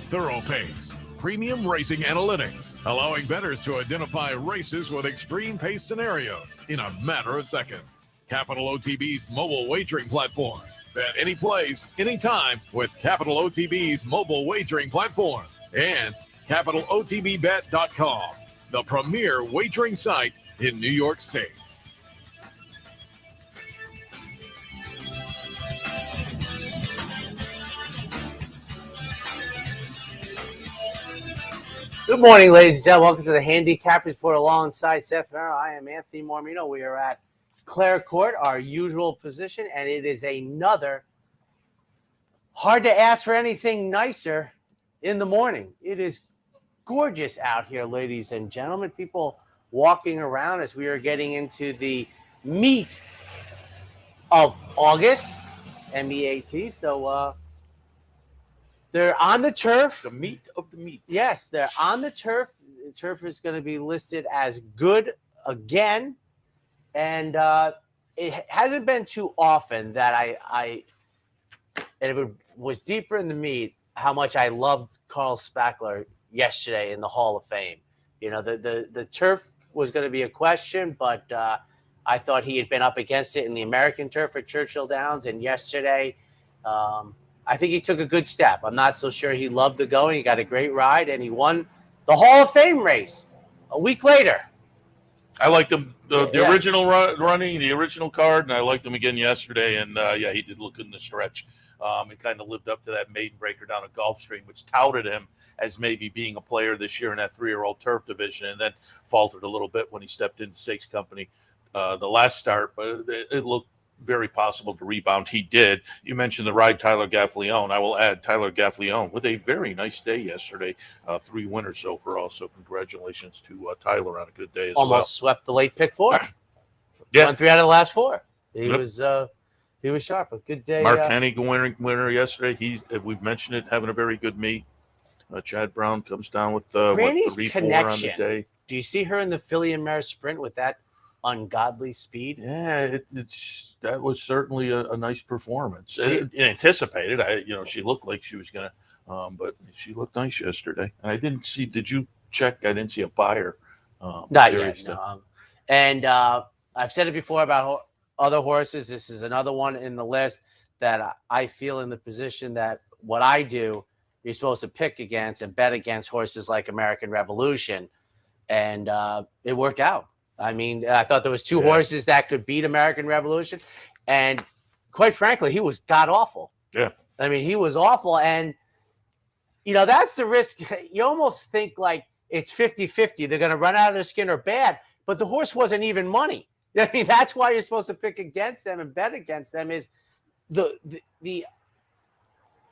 thorough pace, premium racing analytics, allowing bettors to identify races with extreme pace scenarios in a matter of seconds. Capital OTB's mobile wagering platform. Bet any place, anytime with Capital OTB's mobile wagering platform. And CapitalOTBBet.com, the premier wagering site in New York State. Good morning, ladies and gentlemen. Welcome to the Handicappers Report alongside Seth Merrow. I am Anthony Mormino. We are at Clare Court, our usual position, and it is another hard to ask for anything nicer in the morning. It is gorgeous out here, ladies and gentlemen. People walking around as we are getting into the meat of August, MEAT. So, they're on the turf. The meat of the meat. Yes, they're on the turf. The turf is going to be listed as good again. And it hasn't been too often that and if it was deeper in the meat, how much I loved Carl Spackler yesterday in the Hall of Fame. You know, the turf was going to be a question, but I thought he had been up against it in the American turf at Churchill Downs. And yesterday, I think he took a good step. I'm not so sure he loved the going. He got a great ride, and he won the Hall of Fame race a week later. I liked him, the original running, the original card, and I liked him again yesterday. And, he did look good in the stretch. He kind of lived up to that maiden breaker down at Gulfstream, which touted him as maybe being a player this year in that 3-year-old turf division, and then faltered a little bit when he stepped into Stakes Company the last start. But it looked very possible to rebound. He did. You mentioned the ride, Tyler Gaffalione. I will add Tyler Gaffalione with a very nice day yesterday. 3 winners overall. So congratulations to Tyler on a good day as well. Almost swept the late pick 4. Yeah. Won 3 out of the last 4. He was sharp. A good day. Mark Hennig, winner yesterday. We've mentioned it, having a very good meet. Chad Brown comes down with Granny's 3-4 connection. on the day. Do you see her in the Filly and Mare sprint with that ungodly speed? Yeah, that was certainly a nice performance. Anticipated. She looked like she was gonna, but she looked nice yesterday. And I didn't see. Did you check? I didn't see a buyer. Not yet. No. And I've said it before about other horses. This is another one in the list that I feel in the position that what I do, you're supposed to pick against and bet against horses like American Revolution, and it worked out. I mean, I thought there was 2 horses that could beat American Revolution, and quite frankly, he was god-awful. Yeah. I mean, he was awful, and, that's the risk. You almost think like it's 50-50. They're going to run out of their skin or bad, but the horse wasn't even money. I mean, that's why you're supposed to pick against them and bet against them is the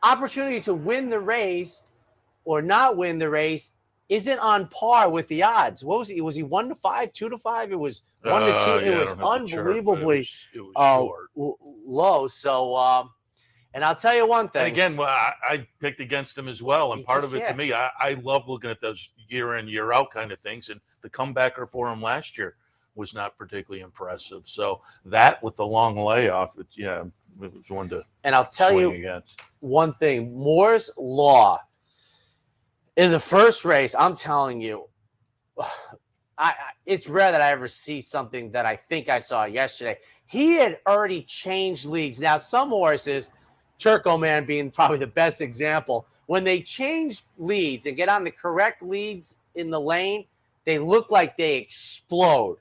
opportunity to win the race or not win the race isn't on par with the odds. What was he? Was he 1-5, 2-5? It was 1-2. It was unbelievably low. So, and I'll tell you one thing. And again, I picked against him as well. And part of it to me, I love looking at those year in, year out kind of things. And the comebacker for him last year was not particularly impressive. So that with the long layoff, it was one to. And I'll tell you one thing: Moore's Law. In the first race, I'm telling you, it's rare that I ever see something that I think I saw yesterday. He had already changed leads. Now, some horses, Churco Man being probably the best example, when they change leads and get on the correct leads in the lane, they look like they explode.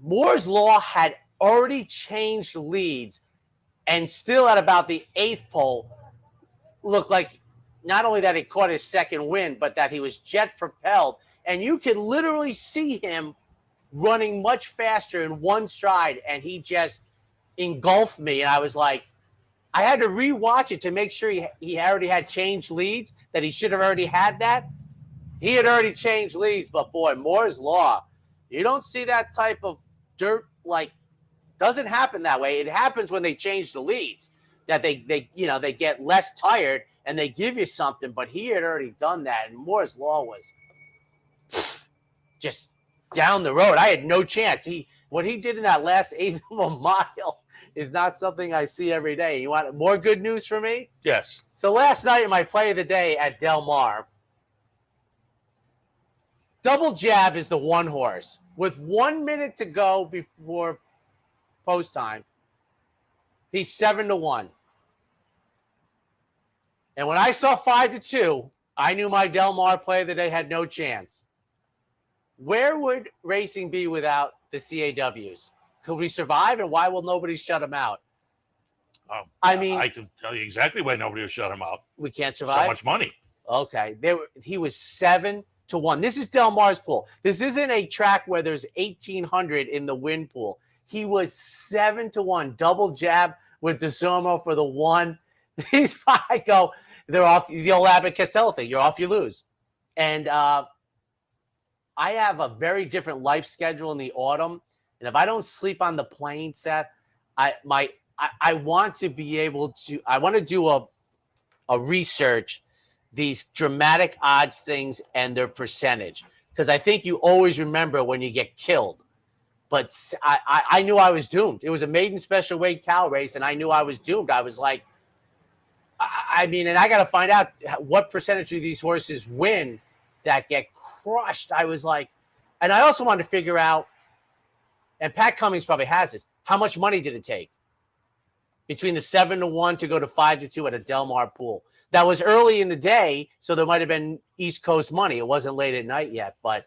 Moore's Law had already changed leads and still at about the 8th pole looked like not only that he caught his second win, but that he was jet propelled. And you could literally see him running much faster in one stride, and he just engulfed me. And I was like, I had to rewatch it to make sure he already had changed leads, that he should have already had that. He had already changed leads, but boy, Moore's Law, you don't see that type of dirt, doesn't happen that way. It happens when they change the leads, that they get less tired and they give you something, but he had already done that, and Moore's Law was just down the road. I had no chance. What he did in that last 1/8 of a mile, is not something I see every day. You want more good news for me? Yes. So last night in my play of the day at Del Mar, Double Jab is the one horse. With 1 minute to go before post time, he's 7-1. And when I saw 5-2, I knew my Del Mar play of the day had no chance. Where would racing be without the CAWs? Could we survive, and why will nobody shut them out? I mean, I can tell you exactly why nobody will shut him out. We can't survive. So much money. Okay, he was 7-1. This is Del Mar's pool. This isn't a track where there's 1,800 in the win pool. He was 7-1. Double Jab with DeSomo for the one. These five go. They're off. The old Abbott Costello thing. You're off, you lose. And I have a very different life schedule in the autumn. And if I don't sleep on the plane, Seth, I want to be able to. I want to do a research these dramatic odds things and their percentage, because I think you always remember when you get killed. But I knew I was doomed. It was a maiden special weight cow race, and I knew I was doomed. I was like, I mean, and I got to find out what percentage of these horses win that get crushed. I was like, and I also wanted to figure out, and Pat Cummings probably has this, how much money did it take between the 7-1 to go to 5-2 at a Del Mar pool? That was early in the day, so there might have been East Coast money. It wasn't late at night yet, but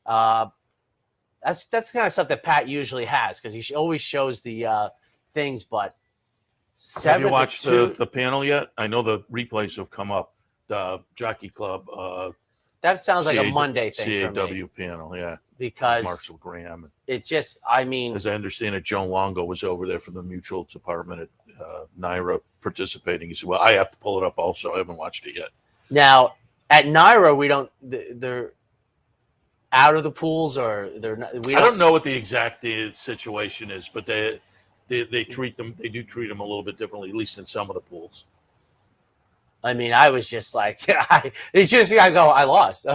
that's the kind of stuff that Pat usually has, because he always shows the things. But have you watched the panel yet? I know the replays have come up. The Jockey Club. That sounds like a Monday thing for me. CAW panel, yeah. Because Marshall Graham. It just, I mean, as I understand it, Joan Longo was over there from the mutual department at NYRA participating. He said, "Well, I have to pull it up also. I haven't watched it yet." Now at NYRA, we don't. They're out of the pools, or they're not. I don't know what the exact situation is, but they treat them. They do treat them a little bit differently, at least in some of the pools. I mean, I was just like, I go, I lost.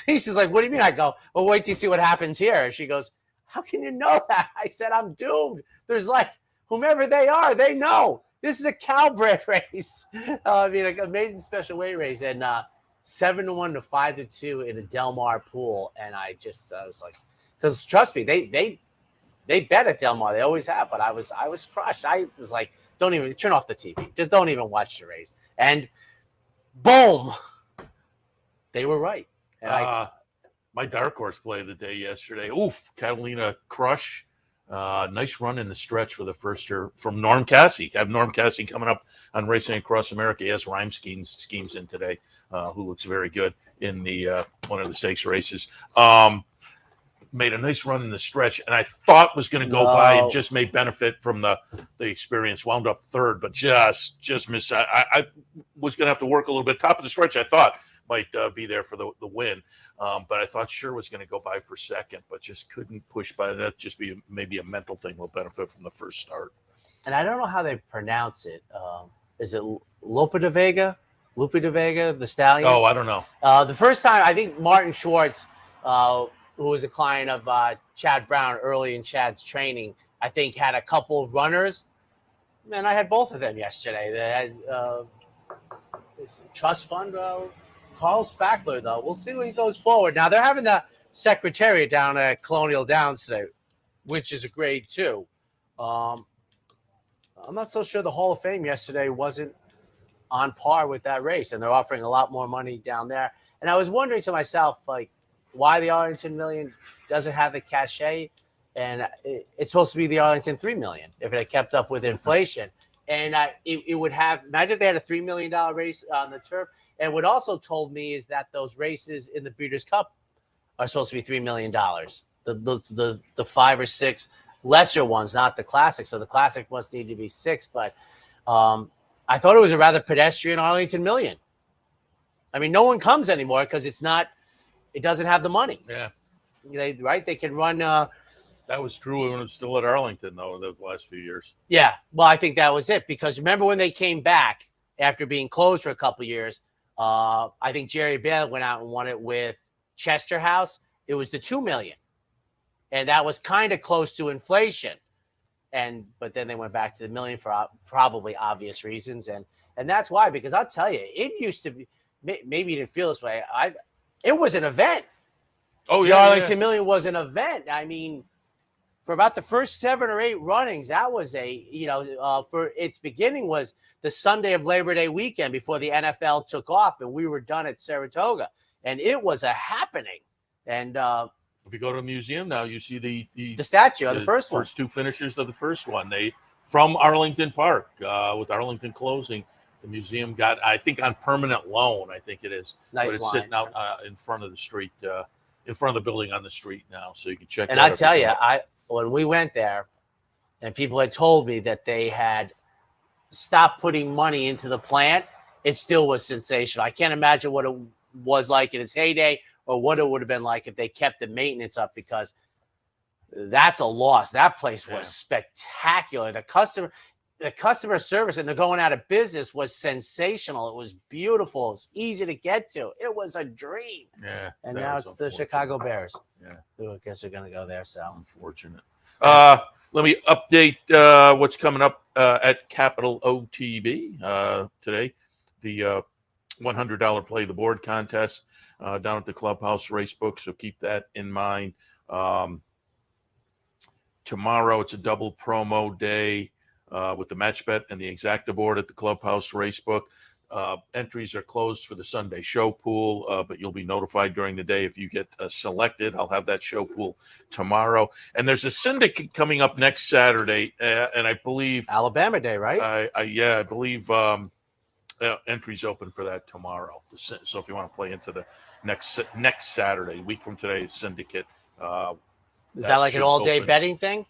Lisa's like, what do you mean? I go, well, wait till you see what happens here. And she goes, how can you know that? I said, I'm doomed. There's like, whomever they are, they know. This is a cowbred race. I mean, a maiden special weight race. And 7-1 to 5-2 in a Del Mar pool. And I was like, because trust me, they bet at Del Mar. They always have. But I was crushed. I was like, don't even turn off the TV. Just don't even watch the race. And boom, they were right. And my dark horse play of the day yesterday. Oof, Catalina Crush. Nice run in the stretch for the first year from Norm Cassie. I have Norm Cassie coming up on Racing Across America. He has rhyme schemes in today, who looks very good in the one of the stakes races. Made a nice run in the stretch, and I thought was going to go by and just may benefit from the experience. Wound up third, but just missed. I was going to have to work a little bit. Top of the stretch, I thought might be there for the win, but I thought sure was going to go by for second, but just couldn't push by. That just be maybe a mental thing. Will benefit from the first start. And I don't know how they pronounce it. Is it Lope de Vega, the stallion? Oh, I don't know. The first time, I think Martin Schwartz, who was a client of Chad Brown early in Chad's training, I think had a couple of runners. Man, I had both of them yesterday. They had this trust fund, Carl Spackler, though. We'll see when he goes forward. Now, they're having the Secretariat down at Colonial Downs today, which is a grade 2. I'm not so sure the Hall of Fame yesterday wasn't on par with that race, and they're offering a lot more money down there. And I was wondering to myself, like, why the Arlington Million doesn't have the cachet, and it's supposed to be the Arlington 3 million if it had kept up with inflation. And it would have, imagine if they had a $3 million race on the turf. And what also told me is that those races in the Breeders' Cup are supposed to be $3 million. The 5 or 6 lesser ones, not the Classic. So the Classic must need to be 6. But I thought it was a rather pedestrian Arlington Million. I mean, no one comes anymore because it's not. It doesn't have the money. Yeah. They can run. That was true when it was still at Arlington, though, the last few years. Yeah. Well, I think that was it. Because remember when they came back after being closed for a couple of years, I think Jerry Bailey went out and won it with Chester House. It was the $2 million. And that was kind of close to inflation. But then they went back to the million for probably obvious reasons. And that's why, because I'll tell you, it used to be, maybe you didn't feel this way. It was an event. Oh, The yeah. Arlington Million was an event. I mean, for about the first 7 or 8 runnings, that was for its beginning was the Sunday of Labor Day weekend before the NFL took off, and we were done at Saratoga, and it was a happening. And if you go to a museum now, you see the statue of the first 2 finishers of the first one. They from Arlington Park with Arlington closing. The museum got, I think, on permanent loan. I think it is. Nice but it's line. sitting out in front of the street, in front of the building on the street now, so you can check. And I tell you, when we went there, and people had told me that they had stopped putting money into the plant, it still was sensational. I can't imagine what it was like in its heyday, or what it would have been like if they kept the maintenance up, because that's a loss. That place was spectacular. The customer service, and they're going out of business, was sensational. It was beautiful. It's easy to get to. It was a dream. Yeah. And now it's the Chicago Bears. Yeah. Who I guess are going to go there. So unfortunate. Let me update what's coming up at Capital OTB today. The $100 Play the Board contest down at the Clubhouse Racebook. So keep that in mind. Tomorrow it's a double promo day with the match bet and the exacta board at the Clubhouse Racebook. Entries are closed for the Sunday show pool, but you'll be notified during the day if you get selected. I'll have that show pool tomorrow. And there's a syndicate coming up next Saturday, and I believe Alabama Day, right? I believe entries open for that tomorrow. So if you want to play into the next Saturday, a week from today, is syndicate. Is that like an all-day betting thing?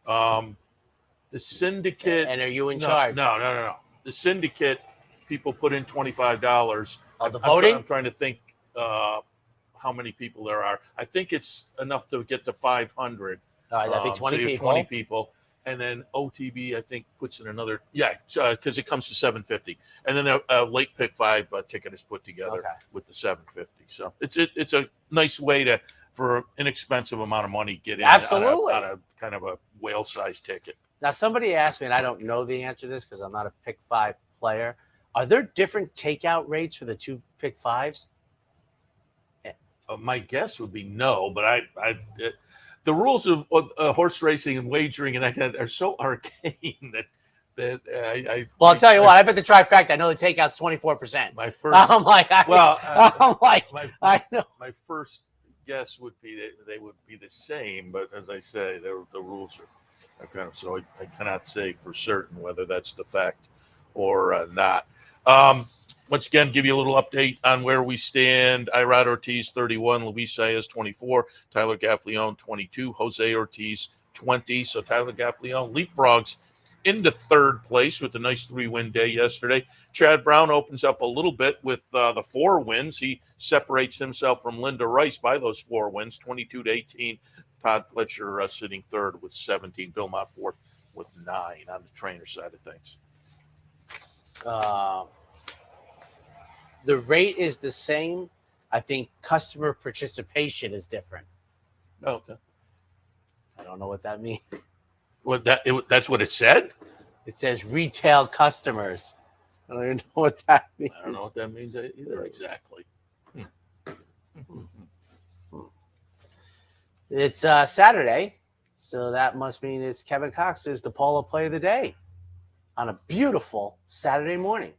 The syndicate. And are you in charge? No. The syndicate, people put in $25. Oh, the voting? I'm trying to think how many people there are. I think it's enough to get to 500. All right, that'd be 20 so people. 20 people. And then OTB, I think, puts in another, because it comes to 750. And then a late pick 5 ticket is put together with the 750. So it's a nice way for an inexpensive amount of money, get in Absolutely. on a kind of a whale-sized ticket. Now, somebody asked me, and I don't know the answer to this because I'm not a pick 5 player. Are there different takeout rates for the 2 pick 5s? My guess would be no, but the rules of horse racing and wagering and that kind of are so arcane that Well, I'll tell you what. I bet the trifecta. I know the takeout's 24%. My first. I know. My first guess would be that they would be the same, but as I say, the rules are kind of, so I cannot say for certain whether that's the fact or not. Once again, give you a little update on where we stand. Irad Ortiz, 31. Luis Saez, 24. Tyler Gaffleone, 22. Jose Ortiz, 20. So Tyler Gaffleone leapfrogs into third place with a nice 3-win day yesterday. Chad Brown opens up a little bit with the 4 wins. He separates himself from Linda Rice by those 4 wins, 22-18. Todd Fletcher sitting third with 17. Bill Mott fourth with 9 on the trainer side of things. The rate is the same. I think customer participation is different. Oh, okay. I don't know what that means. That's what it said? It says retail customers. I don't even know what that means. I don't know what that means either exactly. It's Saturday, so that must mean it's Kevin Cox's DePaula Play of the Day on a beautiful Saturday morning.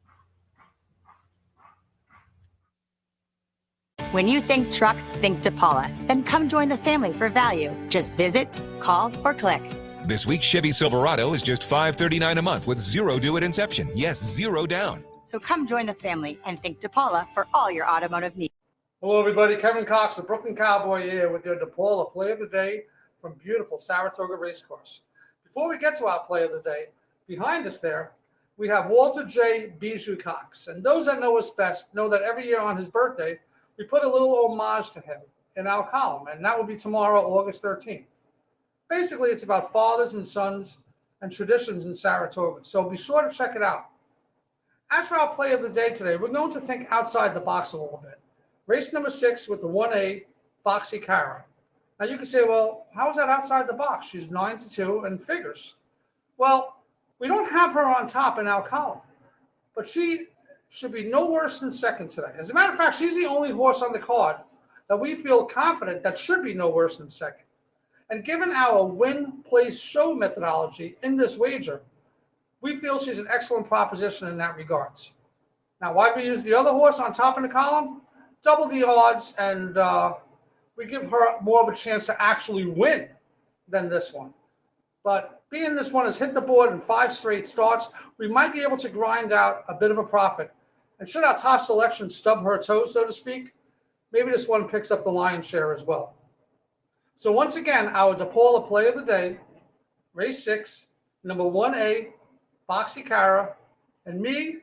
When you think trucks, think DePaula. Then come join the family for value. Just visit, call, or click. This week's Chevy Silverado is just $539 a month with 0 due at inception. Yes, 0 down. So come join the family and think DePaula for all your automotive needs. Hello, everybody. Kevin Cox, the Brooklyn Cowboy here with your DePaula Play of the Day from beautiful Saratoga Race Course. Before we get to our Play of the Day, behind us there, we have Walter J. Bijou Cox. And those that know us best know that every year on his birthday, we put a little homage to him in our column, and that will be tomorrow, August 13th. Basically, it's about fathers and sons and traditions in Saratoga, so be sure to check it out. As for our Play of the Day today, we're going to think outside the box a little bit. Race number 6 with the 1A, Foxy Cara. Now, you can say, well, how is that outside the box? She's 9-2 and figures. Well, we don't have her on top in our column, but she should be no worse than second today. As a matter of fact, she's the only horse on the card that we feel confident that should be no worse than second. And given our win, place, show methodology in this wager, we feel she's an excellent proposition in that regards. Now, why do we use the other horse on top in the column? Double the odds, and we give her more of a chance to actually win than this one. But being this one has hit the board in 5 straight starts, we might be able to grind out a bit of a profit. And should our top selection stub her toe, so to speak, maybe this one picks up the lion's share as well. So once again, our DePaula play of the day, race 6, number 1A, Foxy Cara, and me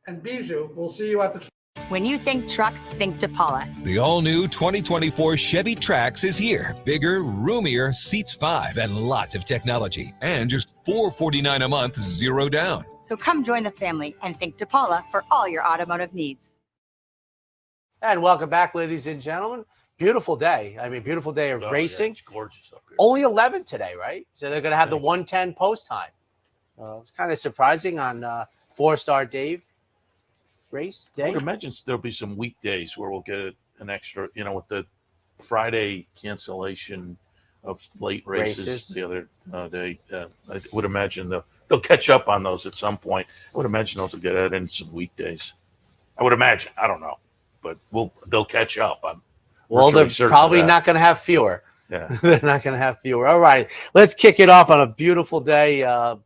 and Bijou will see you at the When you think trucks, think DePaula. The all-new 2024 Chevy Trax is here. Bigger, roomier, seats 5, and lots of technology. And just $449 a month, 0 down. So come join the family and think DePaula for all your automotive needs. And welcome back, ladies and gentlemen. Beautiful day. I mean, beautiful day of racing. Yeah, it's gorgeous up here. Only 11 today, right? So they're going to have the 110 post time. It's kind of surprising on 4-star Dave race day. I would imagine there'll be some weekdays where we'll get an extra, with the Friday cancellation of late races. The other day. I would imagine they'll catch up on those at some point. I would imagine those will get added in some weekdays. I would imagine. I don't know. But they'll catch up. Well, they're probably not going to have fewer. Yeah. They're not going to have fewer. All right. Let's kick it off on a beautiful day of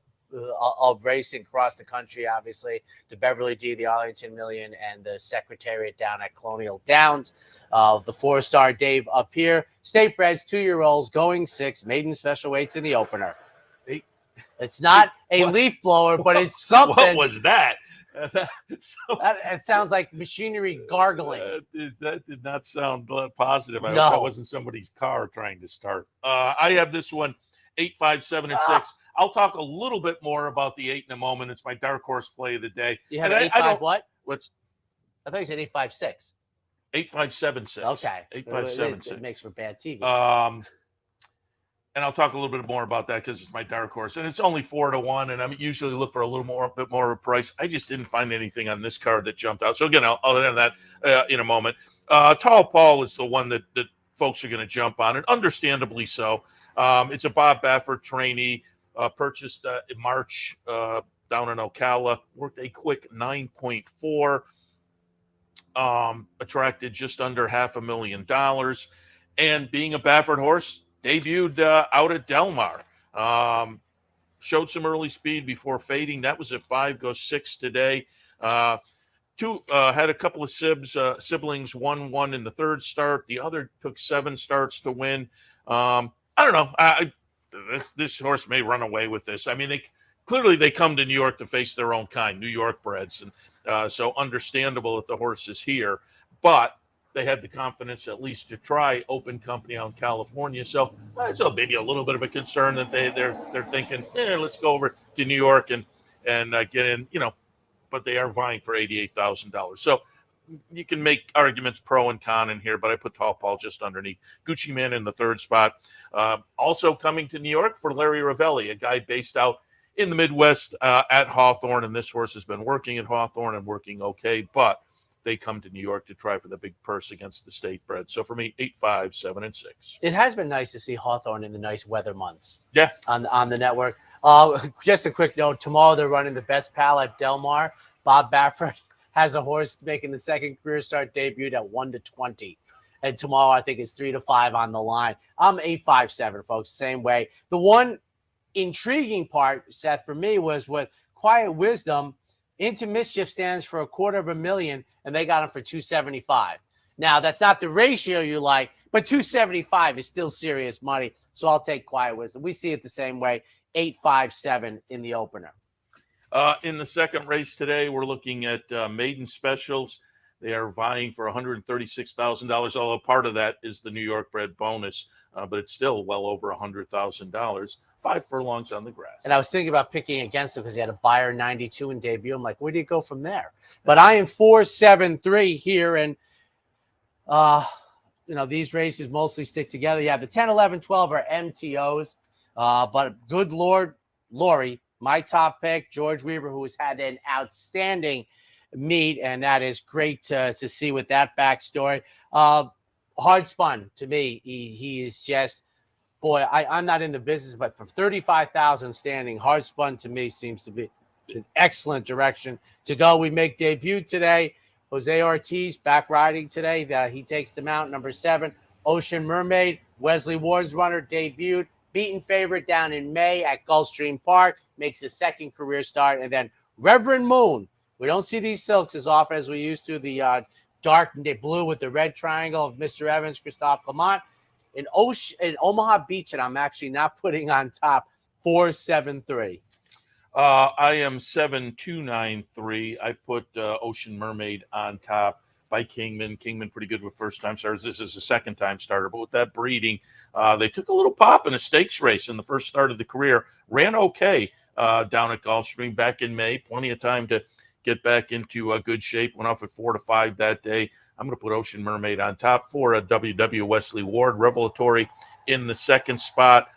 racing across the country, obviously. The Beverly D, the Arlington Million, and the Secretariat down at Colonial Downs. The 4-star Dave up here. State breds, 2-year-olds, going 6, maiden special weights in the opener. It's not a leaf blower, but it's something. What was that? It sounds like machinery gargling. That did not sound positive. I No. hope that wasn't somebody's car trying to start. I have this one, 8, 5, 7, and 6. I'll talk a little bit more about the 8 in a moment. It's my dark horse play of the day. You have 8-5 what? What's I thought you said 8-5-6. 8, 5, 7, 6. Okay. 8, 5, 7, 6. It makes for bad TV. And I'll talk a little bit more about that because it's my dark horse, and it's only 4 to 1. And I usually look for a bit more of a price. I just didn't find anything on this card that jumped out. So again, other than that, in a moment, Tall Paul is the one that folks are going to jump on, and understandably so. It's a Bob Baffert trainee, purchased in March down in Ocala. Worked a quick 9.4. Attracted just under $500,000, and being a Baffert horse. Debuted out at Del Mar. Showed some early speed before fading. That was at 5, goes 6 today. Had a couple of siblings, won in the 3rd start. The other took 7 starts to win. I don't know. This horse may run away with this. I mean, they come to New York to face their own kind, New York breds. And so understandable that the horse is here. But they had the confidence at least to try open company out in California. So maybe a little bit of a concern that they're thinking, let's go over to New York and get in, but they are vying for $88,000. So you can make arguments pro and con in here, but I put Tall Paul just underneath. Gucci Man in the 3rd spot. Also coming to New York for Larry Ravelli, a guy based out in the Midwest at Hawthorne, and this horse has been working at Hawthorne and working okay, but they come to New York to try for the big purse against the state bred. So for me, 8, 5, 7, and 6. It has been nice to see Hawthorne in the nice weather months. Yeah. On the network. Just a quick note. Tomorrow they're running the Best Pal at Del Mar. Bob Baffert has a horse making the 2nd career start debut at 1 to 20. And tomorrow I think it's 3 to 5 on the line. I'm 8, 5, 7, folks. Same way. The one intriguing part, Seth, for me was with Quiet Wisdom. Into Mischief stands for $250,000, and they got him for $275. Now, that's not the ratio you like, but $275 is still serious money. So I'll take Quiet Wisdom. We see it the same way, 8, 5, 7 in the opener. In the 2nd race today, we're looking at maiden specials. They are vying for $136,000, although part of that is the New York bred bonus, but it's still well over $100,000. 5 furlongs on the grass. And I was thinking about picking against him because he had a Buyer 92 in debut. I'm like, where do you go from there? But I am 4, 7, 3 here, and these races mostly stick together. You have the 10, 11, 12 are MTOs, but good Lord, Lori, my top pick, George Weaver, who has had an outstanding meet, and that is great to see with that backstory. Hard spun to me. He is just, boy, I'm not in the business, but for 35,000 standing, hard spun to me seems to be an excellent direction to go. We make debut today. Jose Ortiz back riding today. He takes the mount, number 7. Ocean Mermaid, Wesley Ward's runner, debuted, beaten favorite down in May at Gulfstream Park, makes his second career start. And then Reverend Moon. We don't see these silks as often as we used to. The dark blue with the red triangle of Mr. Evans, Christophe Clement. In Omaha Beach, and I'm actually not putting on top, 473. I am 7293. I put Ocean Mermaid on top by Kingman. Kingman pretty good with first-time starters. This is a second-time starter, but with that breeding, they took a little pop in a stakes race in the first start of the career. Ran okay down at Gulfstream back in May. Plenty of time to get back into good shape. Went off at 4-5 that day. I'm going to put Ocean Mermaid on top for a WW Wesley Ward. Revelatory in the second spot.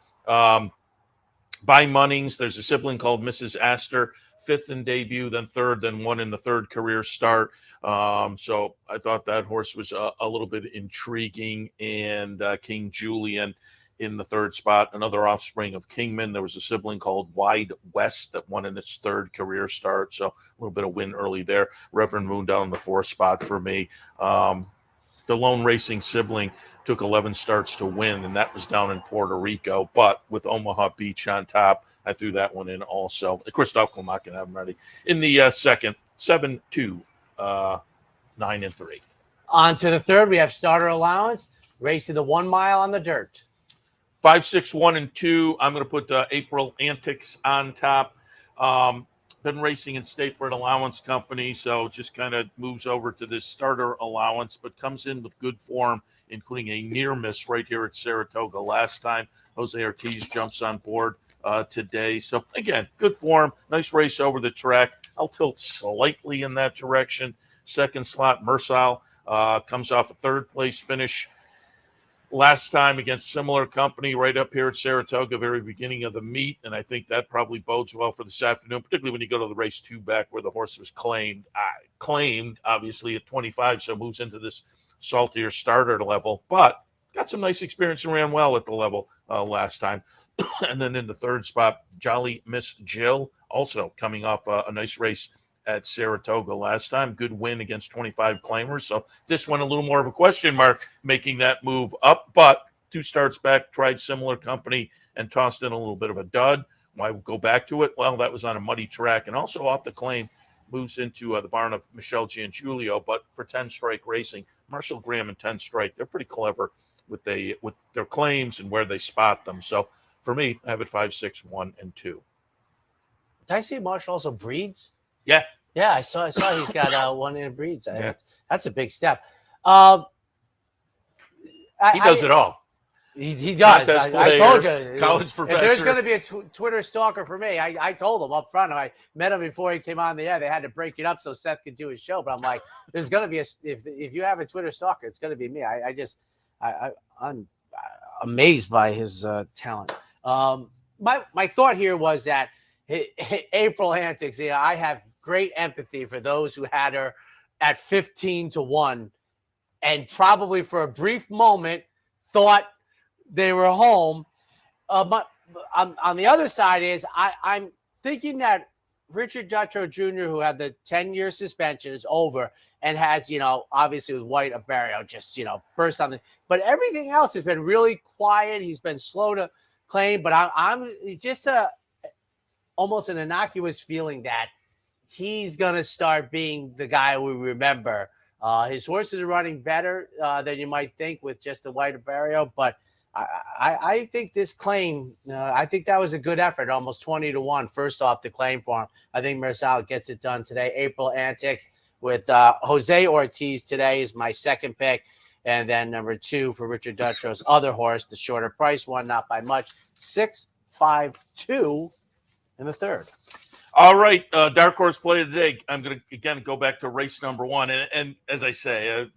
By Munnings, there's a sibling called Mrs. Astor, 5th in debut, then 3rd, then 1 in the 3rd career start. So I thought that horse was a little bit intriguing. And King Julian in the 3rd spot, another offspring of Kingman. There was a sibling called Wide West that won in its 3rd career start. So a little bit of win early there. Reverend Moon down in the 4th spot for me. The lone racing sibling took 11 starts to win, and that was down in Puerto Rico. But with Omaha Beach on top, I threw that one in also. Christophe Clement can have him ready. In the second, 7-2, 9-3. On to the third, we have starter allowance, racing the 1 mile on the dirt. 5, 6, 1, and 2. I'm going to put April Antics on top. Been racing in State Bred Allowance Company, so just kind of moves over to this starter allowance, but comes in with good form, including a near miss right here at Saratoga last time. Jose Ortiz jumps on board today. So, again, good form. Nice race over the track. I'll tilt slightly in that direction. Second slot, Merrow comes off a 3rd place finish last time against similar company right up here at Saratoga, very beginning of the meet. And I think that probably bodes well for this afternoon, particularly when you go to the race 2 back where the horse was claimed, obviously at 25. So moves into this saltier starter level, but got some nice experience and ran well at the level last time. And then in the 3rd spot, Jolly Miss Jill, also coming off a nice race at Saratoga last time. Good win against 25 claimers. So this one a little more of a question mark, making that move up. But 2 starts back, tried similar company and tossed in a little bit of a dud. Why go back to it? Well, that was on a muddy track and also off the claim. Moves into the barn of Michelle Giangiulio. But for 10 Strike Racing, Marshall Graham and 10 Strike, they're pretty clever with their claims and where they spot them. So for me, I have it 5, 6, 1, and 2. Did I see Marshall also breeds? Yeah. Yeah, I saw he's got one in breeds. Yeah. That's a big step. He does it all. He does. I told you. College professor. If there's going to be a Twitter stalker for me, I told him up front. I met him before he came on the air. They had to break it up so Seth could do his show. But I'm like, there's going to be if you have a Twitter stalker, it's going to be me. I'm amazed by his talent. My thought here was that April Antics. I have great empathy for those who had her at 15-1, and probably for a brief moment thought they were home. But on the other side is I'm thinking that Richard Dutrow Jr., who had the 10-year suspension, is over and has, obviously with White Barrio just, burst on the. But everything else has been really quiet. He's been slow to claim. But I'm just almost an innocuous feeling that he's going to start being the guy we remember. His horses are running better than you might think with just the White Barrio. But I think this claim, I think that was a good effort, almost 20-1 first off the claim for him. I think Merrow gets it done today. April Antics with Jose Ortiz today is my second pick. And then number 2 for Richard Dutrow's other horse, the shorter price one, not by much, 6-5-2 in the 3rd. All right, dark horse play of the day. I'm going to, again, go back to race number 1. And as I say,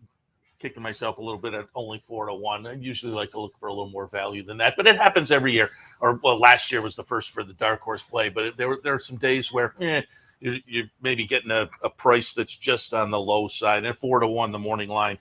kicking myself a little bit at only 4-1. I usually like to look for a little more value than that, but it happens every year. Or well, last year was the first for the dark horse play, but there are some days where you're maybe getting a price that's just on the low side. And 4-1, the morning line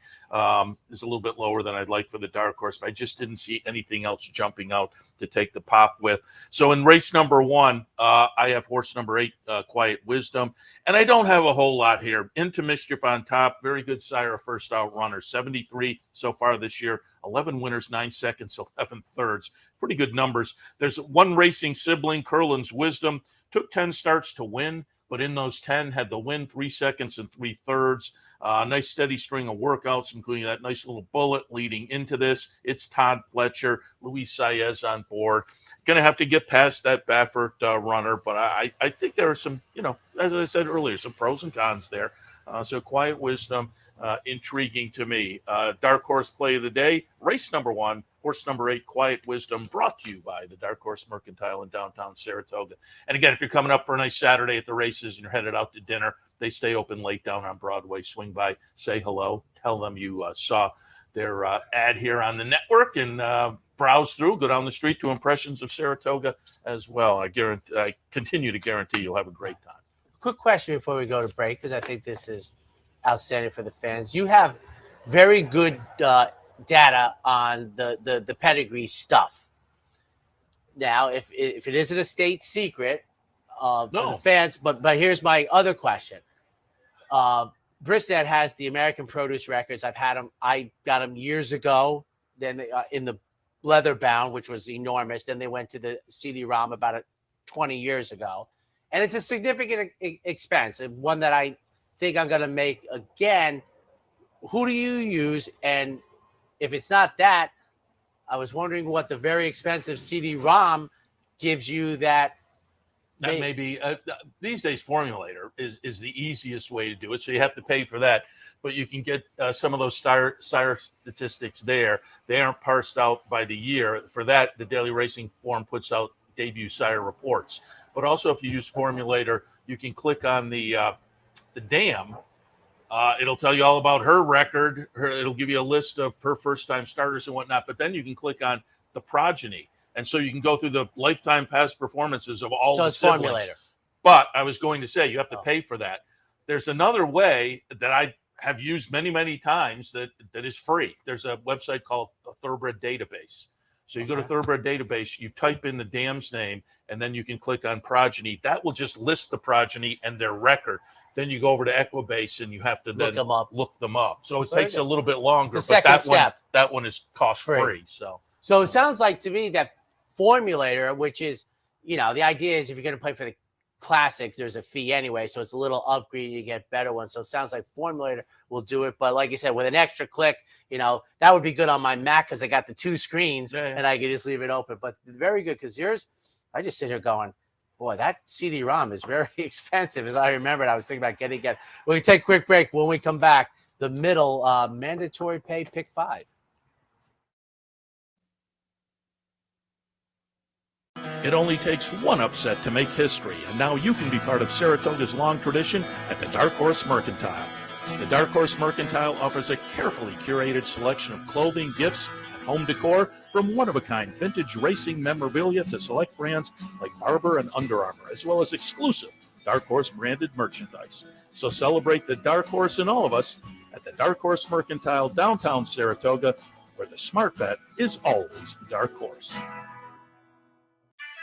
is a little bit lower than I'd like for the dark horse, but I just didn't see anything else jumping out to take the pop with. So in race number 1, I have horse number 8, Quiet Wisdom, and I don't have a whole lot here. Into Mischief on top, very good sire, first out runner, 73 so far this year, 11 winners, 9 seconds, 11 thirds, pretty good numbers. There's one racing sibling, Curlin's Wisdom, took 10 starts to win, but in those 10 had the win, 3 seconds and 3 thirds. Nice steady string of workouts, including that nice little bullet leading into this. It's Todd Fletcher, Luis Saez on board. Going to have to get past that Baffert runner, but I think there are some, as I said earlier, some pros and cons there. So Quiet Wisdom, intriguing to me. Dark horse play of the day, race number 1, horse number 8, Quiet Wisdom, brought to you by the Dark Horse Mercantile in downtown Saratoga. And again, if you're coming up for a nice Saturday at the races and you're headed out to dinner, they stay open late down on Broadway. Swing by, say hello, tell them you saw their ad here on the network, and browse through, go down the street to Impressions of Saratoga as well. I continue to guarantee you'll have a great time. Quick question before we go to break, because I think this is outstanding for the fans. You have very good data on the pedigree stuff. Now, if it isn't a state secret, for the fans, but here's my other question. Bristad has the American Produce records. I've had them. I got them years ago. Then in the leather bound, which was enormous. Then they went to the CD-ROM about 20 years ago, and it's a significant expense, and one that I think I'm going to make again. Who do you use? And if it's not that, I was wondering what the very expensive CD-ROM gives you that. That may be these days. Formulator is the easiest way to do it. So you have to pay for that, but you can get some of those sire statistics there. They aren't parsed out by the year. For that, the Daily Racing Form puts out debut sire reports. But also, if you use Formulator, you can click on the dam. It'll tell you all about her record. It'll give you a list of her first-time starters and whatnot. But then you can click on the progeny. And so you can go through the lifetime past performances of all the siblings. Formulator. But I was going to say, you have to pay for that. There's another way that I have used many, many times that is free. There's a website called a Thoroughbred Database. So you go to Thoroughbred Database, you type in the dam's name, and then you can click on progeny. That will just list the progeny and their record. Then you go over to Equibase and you have to then look them up. So it takes a little bit longer, but that one is cost free. So it sounds like to me that Formulator, which is, the idea is if you're going to play for the Classics, there's a fee anyway, so it's a little upgrade, you get better ones. So it sounds like Formulator will do it, but like you said, with an extra click, that would be good on my Mac because I got the 2 screens and I can just leave it open. But very good, because yours, I just sit here going, boy, that CD-ROM is very expensive. As I remembered, I was thinking about getting it. We'll take a quick break. When we come back, the middle mandatory pay pick 5. It only takes one upset to make history, and now you can be part of Saratoga's long tradition at the Dark Horse Mercantile. The Dark Horse Mercantile offers a carefully curated selection of clothing, gifts, and home decor, from one-of-a-kind vintage racing memorabilia to select brands like Barber and Under Armour, as well as exclusive Dark Horse branded merchandise. So celebrate the Dark Horse in all of us at the Dark Horse Mercantile, downtown Saratoga, where the smart bet is always the Dark Horse.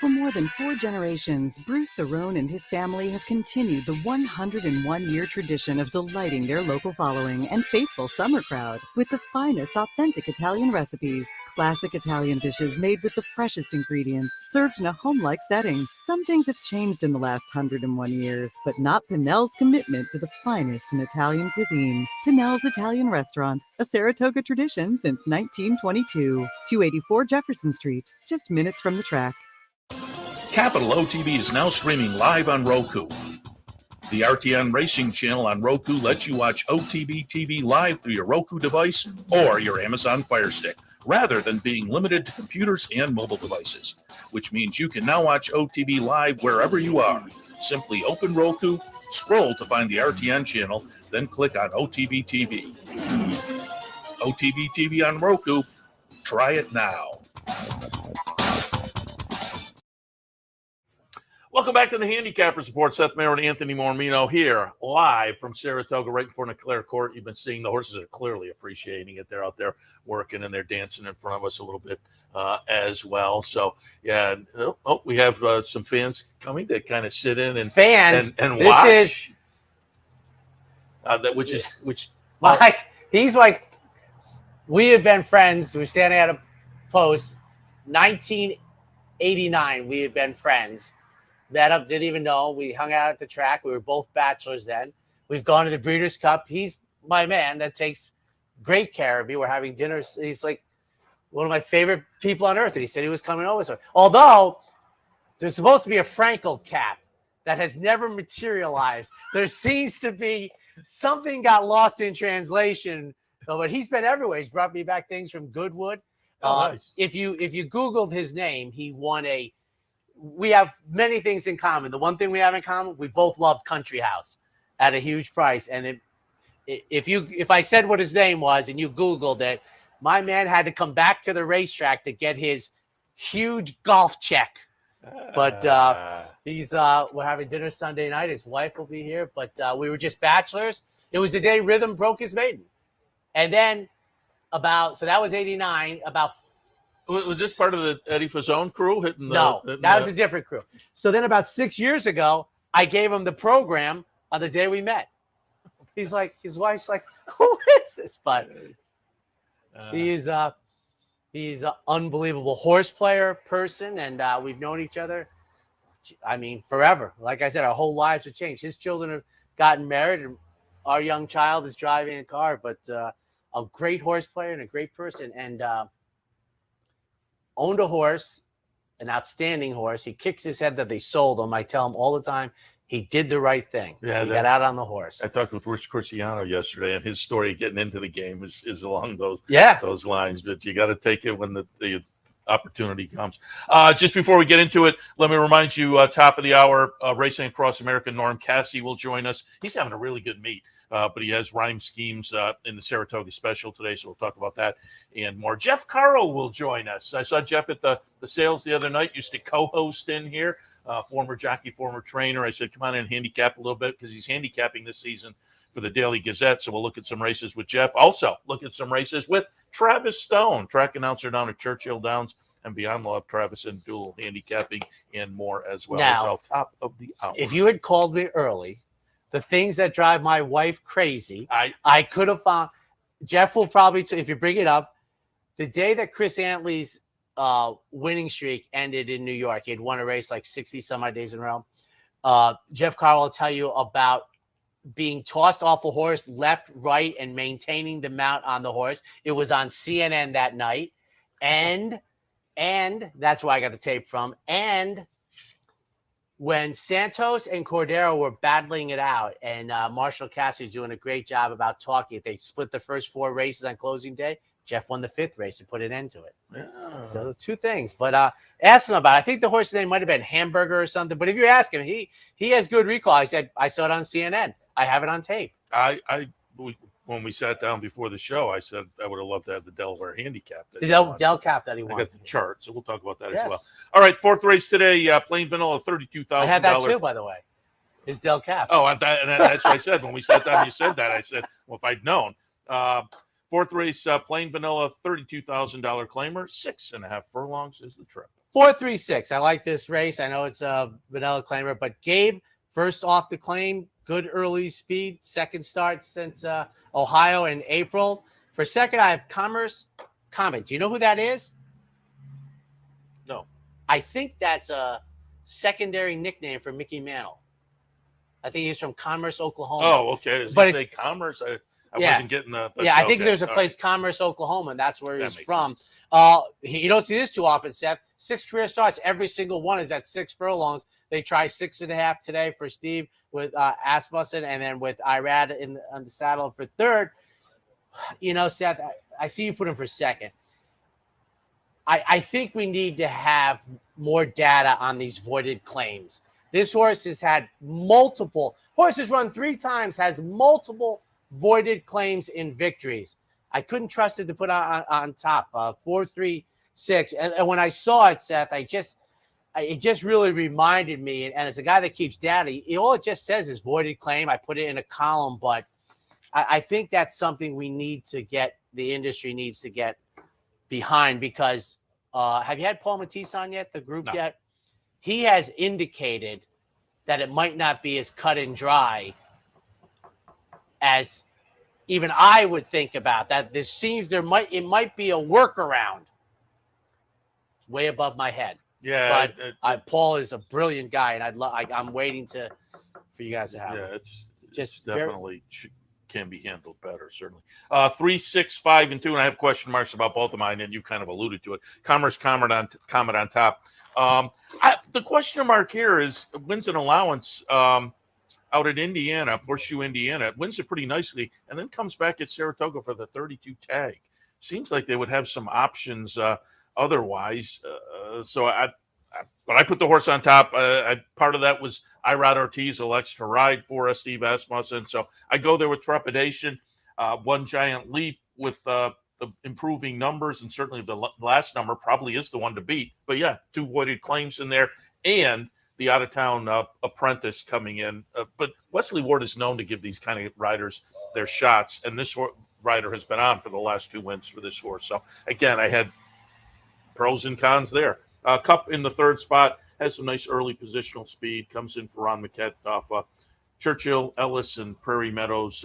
For more than 4 generations, Bruce Cerrone and his family have continued the 101-year tradition of delighting their local following and faithful summer crowd with the finest authentic Italian recipes. Classic Italian dishes made with the freshest ingredients, served in a home-like setting. Some things have changed in the last 101 years, but not Pinnell's commitment to the finest in Italian cuisine. Pinnell's Italian Restaurant, a Saratoga tradition since 1922. 284 Jefferson Street, just minutes from the track. Capital OTB is now streaming live on Roku. The RTN Racing channel on Roku lets you watch OTB TV live through your Roku device or your Amazon Fire Stick, rather than being limited to computers and mobile devices, which means you can now watch OTB live wherever you are. Simply open Roku, scroll to find the RTN channel, then click on OTB TV. OTB TV on Roku. Try it now. Welcome back to the Handicappers Report. Seth, Merrow, and Anthony Mormino here live from Saratoga right before Leclerc Court. You've been seeing the horses are clearly appreciating it. They're out there working and they're dancing in front of us a little bit as well. So, yeah, we have some fans coming that kind of sit in and watch. This is he's like, we have been friends. We're standing at a post, 1989. We have been friends. Met up, didn't even know. We hung out at the track. We were both bachelors then. We've gone to the Breeders' Cup. He's my man that takes great care of me. We're having dinner. He's like one of my favorite people on earth. And he said he was coming over. So, although there's supposed to be a Frankel cap that has never materialized. There seems to be something got lost in translation. But he's been everywhere. He's brought me back things from Goodwood. Nice. If you Googled his name, he won a. We have many things in common. The one thing we have in common, we both loved Country House at a huge price. And if I said what his name was and you Googled it, my man had to come back to the racetrack to get his huge golf check. But we're having dinner Sunday night. His wife will be here, but we were just bachelors. It was the day Rhythm broke his maiden. And then so that was 89, Was this part of the Eddie Fazzone crew hitting the? No, that was a different crew. So then about 6 years ago, I gave him the program on the day we met. He's like, his wife's like, who is this? But he's an unbelievable horse player person, and we've known each other, I mean, forever. Like I said, our whole lives have changed. His children have gotten married, and our young child is driving a car, but a great horse player and a great person, and owned a horse, an outstanding horse. He kicks his head that they sold him. I tell him all the time, he did the right thing. Yeah, he got out on the horse. I talked with Rich Corsiano yesterday, and his story getting into the game is along those lines. But you got to take it when the opportunity comes. Just before we get into it, let me remind you, top of the hour, Racing Across America, Norm Cassie will join us. He's having a really good meet. But he has rhyme schemes in the Saratoga special today, so we'll talk about that and more. Jeff Carroll will join us. I saw Jeff at the sales the other night, used to co-host in here, former jockey, former trainer. I said, come on in and handicap a little bit because he's handicapping this season for the Daily Gazette, so we'll look at some races with Jeff. Also, look at some races with Travis Stone, track announcer down at Churchill Downs and beyond. We'll have Travis in dual handicapping and more as well. Now, it's all top of the hour. If you had called me early, the things that drive my wife crazy, I could have found. Jeff will probably, if you bring it up, the day that Chris Antley's winning streak ended in New York, he had won a race like 60 some odd days in a row. Jeff Carl will tell you about being tossed off a horse left, right, and maintaining the mount on the horse. It was on CNN that night. And that's where I got the tape from. And when Santos and Cordero were battling it out, and Marshall Cassie's doing a great job about talking, they split the first 4 races on closing day. Jeff won the 5th race and put an end to it. Yeah. So the 2 things. But ask him about it. I think the horse's name might have been Hamburger or something. But if you ask him, he has good recall. I said, I saw it on CNN. I have it on tape. When we sat down before the show, I said I would have loved to have the Delaware handicap. The Del Cap that he won. I got the chart, so we'll talk about that as well. All right, 4th race today, plain vanilla, $32,000. I had that too, by the way. His Del Cap. Oh, and that's what I said. When we sat down, you said that. I said, well, if I'd known. 4th race, plain vanilla, $32,000 claimer, 6.5 furlongs is the trip. 436. I like this race. I know it's a vanilla claimer, but Gabe, first off the claim, good early speed, second start since Ohio in April. For second, I have Commerce Comet. Do you know who that is? No. I think that's a secondary nickname for Mickey Mantle. I think he's from Commerce, Oklahoma. Oh, okay. Does he say Commerce? I wasn't getting that. I think there's a place, Commerce, Oklahoma, and that's where he's from. You don't see this too often, Seth. 6 career starts. Every single one is at 6 furlongs. They try 6.5 today for Steve with Asmussen, and then with Irad on the saddle for third. You know, Seth, I see you put him for second. I think we need to have more data on these voided claims. This horse has had multiple – horses run 3 times, has multiple voided claims in victories. I couldn't trust it to put on top. 4-3-6. And when I saw it, Seth, it just really reminded me. And as a guy that keeps data, all it just says is voided claim. I put it in a column, but I think that's something we need to get. The industry needs to get behind because have you had Paul Matisse on yet? The group yet? He has indicated that it might not be as cut and dry as even I would think about. That it might be a workaround. It's way above my head. Yeah, but Paul is a brilliant guy, and I'm waiting for you guys to have. Yeah, him. it's just definitely can be handled better, certainly. 3, 6, 5, and 2, and I have question marks about both of mine, and you've kind of alluded to it. Commerce comment on top. The question mark here is wins and allowance out at Indiana, Horseshoe, Indiana. Wins it pretty nicely, and then comes back at Saratoga for the 32 tag. Seems like they would have some options otherwise. But I put the horse on top. Part of that was Irad Ortiz elects to ride for Steve Asmussen. So I go there with trepidation. One giant leap with the improving numbers, and certainly the last number probably is the one to beat. But yeah, 2 voided claims in there, and the out-of-town apprentice coming in. But Wesley Ward is known to give these kind of riders their shots, and this rider has been on for the last 2 wins for this horse. So again, I had pros and cons there. Cup in the 3rd spot has some nice early positional speed. Comes in for Ron Maquette off Churchill, Ellis, and Prairie Meadows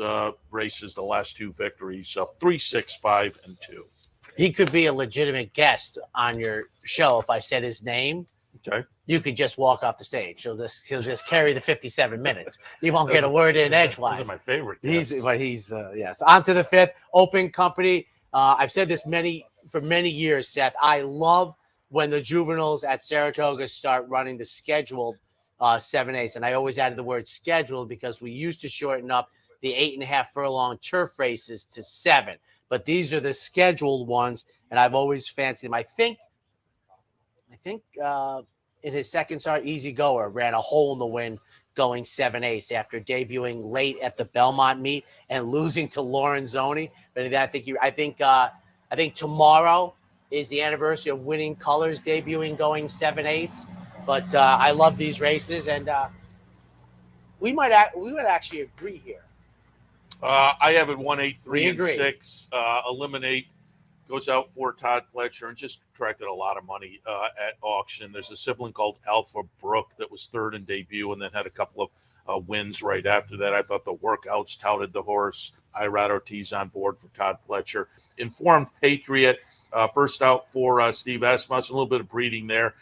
races, the last 2 victories. So 3, 6, 5, and 2. He could be a legitimate guest on your show if I said his name. Okay. You could just walk off the stage. He'll just carry the 57 minutes. You won't get a word in edgewise. Those are my favorite. He's yes. On to the 5th, Open Company. I've said this for many years, Seth. I love when the juveniles at Saratoga start running the scheduled 7/8, and I always added the word scheduled because we used to shorten up the 8.5 furlong turf races to 7, but these are the scheduled ones, and I've always fancied them. I think in his second start, Easy Goer ran a hole in the wind going 7/8 after debuting late at the Belmont meet and losing to Lorenzoni. But I think tomorrow is the anniversary of Winning Colors debuting going 7/8. But I love these races, and we would actually agree here. I have it 1, 8, 3, and agree. 6. Eliminate goes out for Todd Pletcher and just attracted a lot of money at auction. There's a sibling called Alpha Brook that was 3rd in debut and then had a couple of wins right after that. I thought the workouts touted the horse. Irad Ortiz on board for Todd Pletcher. Informed Patriot, first out for Steve Asmussen, a little bit of breeding there.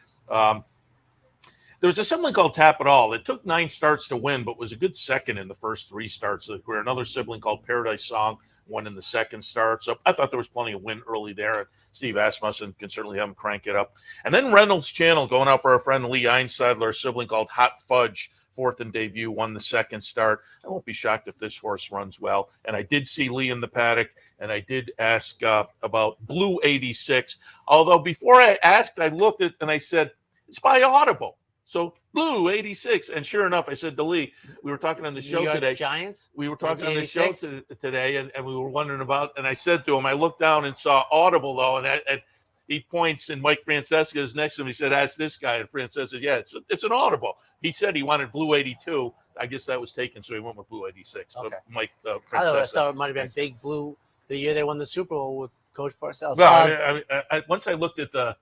There was a sibling called Tap It All. It took 9 starts to win, but was a good second in the first 3 starts of the career. Another sibling called Paradise Song won in the second start. So I thought there was plenty of win early there. Steve Asmussen can certainly have him crank it up. And then Reynolds Channel going out for our friend Lee Einsiedler, a sibling called Hot Fudge, 4th in debut, won the second start. I won't be shocked if this horse runs well. And I did see Lee in the paddock, and I did ask about Blue 86. Although before I asked, I looked at and I said, it's by Audible. So Blue 86. And sure enough, I said to Lee, we were talking on the show today. Giants? We were talking on the show today, and we were wondering about, and I said to him, I looked down and saw Audible, though, and he points, and Mike Francesca is next to him. He said, ask this guy. And Francesca said, yeah, it's an Audible. He said he wanted Blue 82. I guess that was taken, so he went with Blue 86. Okay. But Mike I thought it might have been Big Blue the year they won the Super Bowl with Coach Parcells. No, once I looked at the